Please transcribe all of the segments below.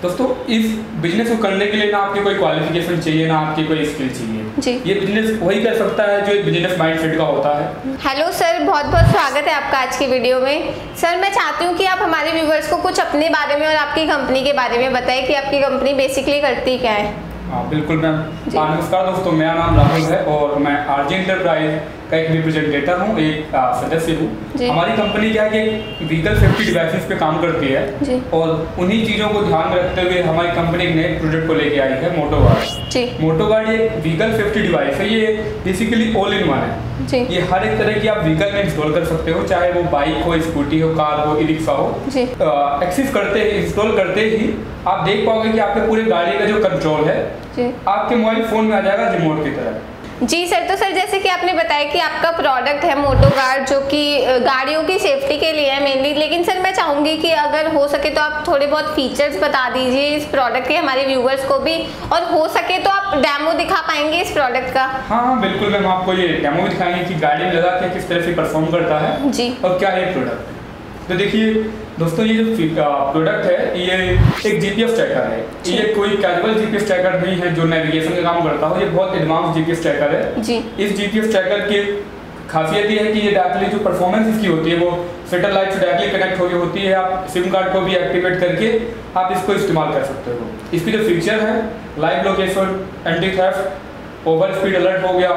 दोस्तों इस बिजनेस को करने के लिए ना आपकी कोई क्वालिफिकेशन चाहिए ना आपकी कोई स्किल चाहिए जी। ये बिजनेस वही कर सकता है जो एक बिजनेस माइंडसेट का होता है। हेलो सर, बहुत बहुत स्वागत है आपका आज की वीडियो में। सर मैं चाहती हूँ कि आप हमारे व्यूवर्स को कुछ अपने बारे में और आपकी कंपनी के बारे में बताएं कि आपकी कंपनी बेसिकली करती क्या है। हाँ बिल्कुल मैम। नमस्कार दोस्तों, मेरा नाम राहुल है और मैं आरजे एंटरप्राइज का एक रिप्रेजेंटेटर हूँ, एक सदस्य हूँ। हमारी कंपनी क्या है कि व्हीकल सेफ्टी डिवाइसेस पे काम करती है और उन्हीं चीज़ों को ध्यान में रखते हुए हमारी कंपनी एक नए प्रोडक्ट को लेके आई है, मोटो गार्ड। मोटो गार्ड ये व्हीकल सेफ्टी डिवाइस है, ये बेसिकली ऑल इन वन है। ये हर एक तरह की आप व्हीकल में इंस्टॉल कर सकते हो, चाहे वो बाइक हो, स्कूटी हो, कार हो, ई रिक्शा हो। एक्सेस करते ही, इंस्टॉल करते ही आप देख पाओगे कि आपके पूरे गाड़ी का जो कंट्रोल है आपके मोबाइल फोन में आ जाएगा रिमोट की तरह। जी सर, तो सर जैसे कि आपने बताया कि आपका प्रोडक्ट है मोटो गार्ड जो कि गाड़ियों की सेफ्टी के लिए है मेनली, लेकिन सर मैं चाहूंगी कि अगर हो सके तो आप थोड़े बहुत फीचर्स बता दीजिए इस प्रोडक्ट के हमारे व्यूवर्स को भी, और हो सके तो आप डेमो दिखा पाएंगे इस प्रोडक्ट का। हाँ बिल्कुल मैम, आपको ये डेमो भी दिखाएंगे कि गाड़ी में लगा के किस तरह से परफॉर्म करता है जी और क्या है प्रोडक्ट। तो देखिए दोस्तों, ये जो प्रोडक्ट है ये एक जीपीएस ट्रैकर है। ये कोई कैजुअल जीपीएस ट्रैकर नहीं है जो नेविगेशन का काम करता हो, ये बहुत एडवांस जीपीएस ट्रैकर है जी। इस जीपीएस ट्रैकर की खासियत ये है कि ये डायरेक्टली जो परफॉर्मेंस इसकी होती है वो सैटेलाइट से डायरेक्टली कनेक्ट होती है। आप सिम कार्ड को भी एक्टिवेट करके आप इसको इस्तेमाल कर सकते हो। इसकी जो फीचर है live location, anti theft, over speed alert हो गया,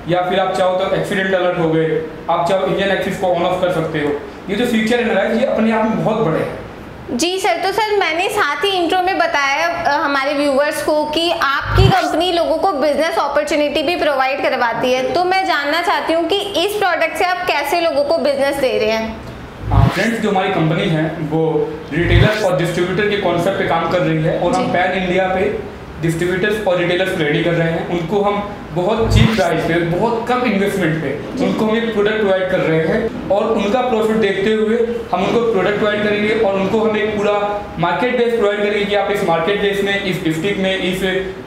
या फिर आप चाहो तो एक्सीडेंट अलर्ट हो गए, आप चाहो इंजन एक्सिस को ऑन ऑफ कर सकते हो। ये जो फीचर है ना ये अपने आप में बहुत बड़े हैं। जी सर, तो सर मैंने साथ ही इंट्रो में बताया हमारे व्यूवर्स को कि आपकी कंपनी लोगों को बिजनेस अपॉर्चुनिटी भी प्रोवाइड करवाती है, तो मैं जानना चाहती हूँ कि इस प्रोडक्ट से आप कैसे लोगों को बिजनेस दे रहे हैं। फ्रेंड्स, जो हमारी कंपनी है वो रिटेलर और डिस्ट्रीब्यूटर के कॉन्सेप्ट पे काम कर रही है और हम पैन इंडिया पे डिस्ट्रीब्यूटर्स और रिटेलर्स रेडी कर रहे हैं। उनको हम बहुत चीप प्राइस पे, बहुत कम इन्वेस्टमेंट पे उनको हम एक प्रोडक्ट प्रोवाइड कर रहे हैं और उनका प्रॉफिट देखते हुए हम उनको प्रोडक्ट प्रोवाइड करेंगे और उनको हम एक पूरा मार्केट बेस प्रोवाइड करेंगे कि आप इस मार्केट बेस में, इस डिस्ट्रिक्ट में, इस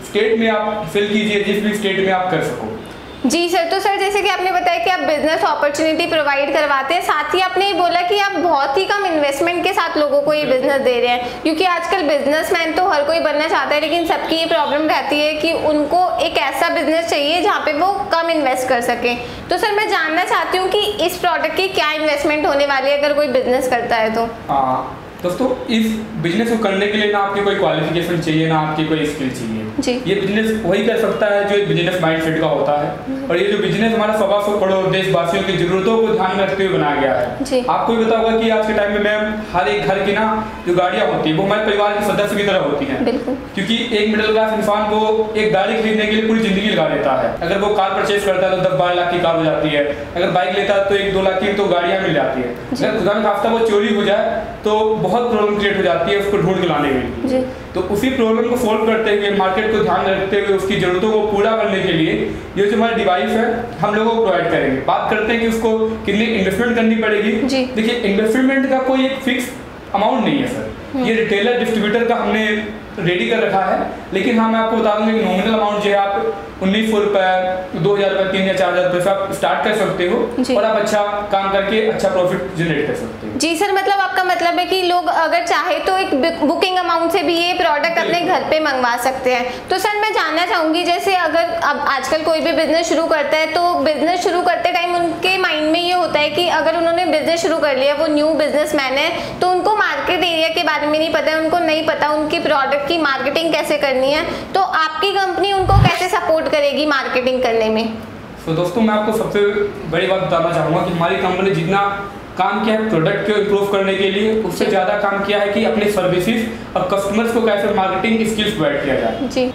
स्टेट में आप फिल कीजिए, जिस भी स्टेट में आप कर सको। जी सर, तो सर जैसे कि आपने बताया कि आप बिजनेस अपॉर्चुनिटी प्रोवाइड करवाते हैं, साथ ही आपने ये बोला कि आप बहुत ही कम इन्वेस्टमेंट के साथ लोगों को ये बिजनेस दे रहे हैं, क्योंकि आजकल बिजनेसमैन तो हर कोई बनना चाहता है, लेकिन सबकी ये प्रॉब्लम रहती है कि उनको एक ऐसा बिजनेस चाहिए जहाँ पे वो कम इन्वेस्ट कर सकें। तो सर मैं जानना चाहती हूँ कि इस प्रोडक्ट की क्या इन्वेस्टमेंट होने वाली है अगर कोई बिजनेस करता है तो। दोस्तों इस बिजनेस को करने के लिए ना आपकी कोई क्वालिफिकेशन चाहिए ना आपकी कोई स्किल चाहिए जी। ये बिजनेस वही कर सकता है जो एक बिजनेस माइंडसेट का होता है और ये जो बिजनेस हमारा 125 करोड़ देशवासियों की जरूरतों को ध्यान में रखते हुए बनाया गया है। आपको भी पता होगा कि आज के टाइम में मैम हर एक घर की ना जो गाड़ियाँ होती है वो हमारे परिवार के सदस्य की तरह होती हैं, क्योंकि एक मिडिल क्लास इंसान वो एक गाड़ी खरीदने के लिए पूरी जिंदगी लगा देता है। अगर वो कार परचेज करता है तो 10-12 लाख की कार हो जाती है, अगर बाइक लेता है तो 1-2 लाख की तो गाड़ियाँ मिल जाती है। अगर खुदा न खास्ता वो चोरी हो जाए तो बहुत प्रॉब्लम क्रिएट हो जाती है उसको ढूंढ के लाने में। तो उसी प्रॉब्लम को सोल्व करते हुए, मार्केट को ध्यान में रखते हुए, उसकी जरूरतों को पूरा करने के लिए ये जो हमारा डिवाइस है हम लोगों को प्रोवाइड करेंगे। बात करते हैं कि उसको कितनी इन्वेस्टमेंट करनी पड़ेगी। देखिए इन्वेस्टमेंट का कोई एक फिक्स अमाउंट नहीं है सर, ये रिटेलर डिस्ट्रीब्यूटर का हमने रेडी कर रखा है, लेकिन हाँ मैं आपको बता दूंगा कि नॉमिनल अमाउंट जो है आप 1900 रुपये, 2000 रुपये, 3000, 4000 रुपये से आप स्टार्ट कर सकते हो और आप अच्छा काम करके अच्छा प्रॉफिट जनरेट कर सकते हो। जी सर, मतलब आपका मतलब है कि लोग अगर चाहे तो एक बुकिंग अमाउंट से भी ये प्रोडक्ट अपने घर पे मंगवा सकते हैं। तो सर मैं जानना चाहूंगी, जैसे अगर अब आजकल कोई भी बिजनेस शुरू करता है तो बिजनेस शुरू करते टाइम उनके माइंड में ये होता है कि अगर उन्होंने बिजनेस शुरू कर लिया, वो न्यू बिजनेसमैन है, तो उनको मार्केट एरिया के बारे में नहीं पता है, उनको नहीं पता उनकी प्रोडक्ट की मार्केटिंग कैसे करनी है, तो आपकी कंपनी उनको कैसे सपोर्ट करेगी मार्केटिंग करने में? तो दोस्तों मैं आपको सबसे बड़ी बात बताना चाहूँगा कि हमारी कंपनी जितना काम किया है प्रोडक्ट को इम्प्रूव करने के लिए, उससे ज़्यादा काम किया है कि अपने सर्विसेज और कस्टमर्स को कैसे मार्केटिंग स्किल्स प्रोवाइड किया जाए।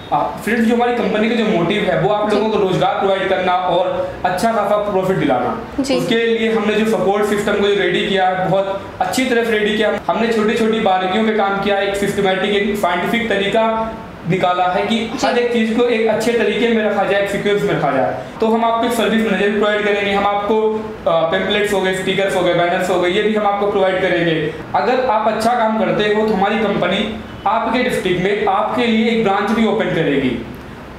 फ्रेंड्स, जो हमारी कंपनी का जो मोटिव है वो आप लोगों को रोजगार प्रोवाइड करना और अच्छा खासा प्रॉफिट दिलाना। उसके लिए हमने जो सपोर्ट सिस्टम को रैडी किया है बहुत अच्छी तरह से रेडी किया। हमने छोटी छोटी बारीकियों पे काम किया, एक सिस्टमैटिक, एक साइंटिफिक तरीका निकाला है कि हर एक चीज को एक अच्छे तरीके में रखा जाए, एक सीक्वेंस में रखा जाए। तो हम आपको सर्विस मैनेजर भी प्रोवाइड करेंगे, हम आपको पेम्पलेट्स हो गए, स्टिकर्स हो गए, बैनर्स हो गए, ये भी हम आपको प्रोवाइड करेंगे। अगर आप अच्छा काम करते हो तो हमारी कंपनी आपके डिस्ट्रिक्ट में आपके लिए एक ब्रांच भी ओपन करेगी।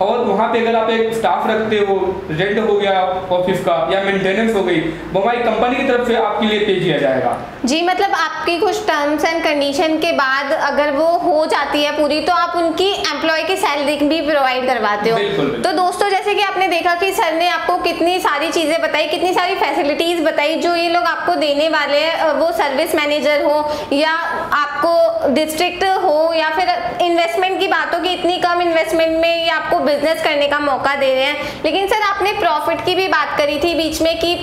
और वहाँ पे अगर आप एक स्टाफ रखते हो, रेंट हो गया ऑफिस का या मेंटेनेंस हो गई, वो हमारी कंपनी की तरफ से आपके लिए पे किया जाएगा। जी, मतलब आपकी कुछ टर्म्स एंड कंडीशन के बाद अगर वो हो जाती है पूरी, तो आप उनकी एम्प्लॉय की सैलरी भी प्रोवाइड करवाते हो। बिल्कुल। तो दोस्तों, जैसे कि आपने देखा कि सर ने आपको कितनी सारी चीजें बताई, कितनी सारी फैसिलिटीज बताई जो ये लोग आपको देने वाले हैं, वो सर्विस मैनेजर हो या आपको डिस्ट्रिक्ट हो या फिर इन्वेस्टमेंट की बात हो कि इतनी कम इन्वेस्टमेंट में ये आपको बिजनेस करने का मौका दे रहे हैं। लेकिन सर, आपने प्रॉफिट की भी बात करी थी बीच में कि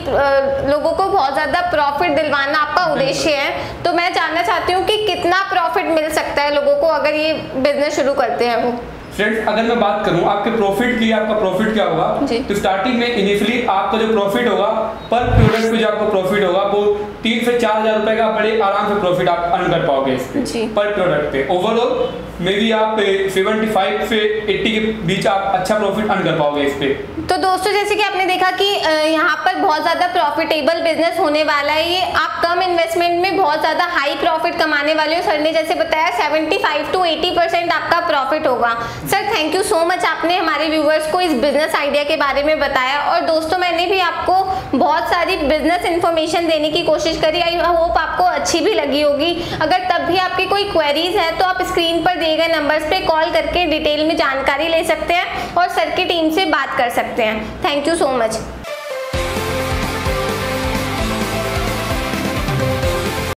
लोगों को बहुत ज्यादा प्रॉफिट दिलवाना आपका उद्देश्य है। तो मैं जानना चाहती हूँ कि कितना प्रॉफिट मिल सकता है लोगों को अगर ये बिजनेस शुरू करते हैं वो। फ्रेंड्स, अगर मैं बात करूं आपके प्रॉफिट की, आपका प्रॉफिट क्या होगा, तो स्टार्टिंग में इनिशियली आपका जो प्रॉफिट होगा पर प्रोडक्ट पे जो आपका प्रॉफिट होगा वो 3 से 4 हज़ार रुपए का बड़े आराम से प्रॉफिट आप अर्न कर पाओगे इस पे पर प्रोडक्ट पे। ओवरऑल मे बी आप 75 से 80 के बीच आप अच्छा प्रॉफिट अर्न कर पाओगे इस पे। तो दोस्तों, जैसे कि आपने देखा कि यहाँ पर बहुत ज्यादा प्रॉफिटेबल बिजनेस होने वाला है। ये आप कम इन्वेस्टमेंट में बहुत ज्यादा हाई प्रॉफिट कमाने वाले हो। सर ने जैसे बताया 75 to 80% आपका प्रॉफिट होगा। Sir, thank you so much, आपने हमारे व्यूअर्स को इस बिजनेस आइडिया के बारे में बताया। और दोस्तों, मैंने भी आपको बहुत सारी बिजनेस इंफॉर्मेशन देने की कोशिश करी। आई होप आपको अच्छी भी लगी होगी। अगर तब भी आपकी कोई क्वेरीज है तो आप स्क्रीन पर दिए गए नंबर्स पे कॉल करके डिटेल में जानकारी ले सकते हैं और सर की टीम से बात कर सकते हैं। Thank you so much.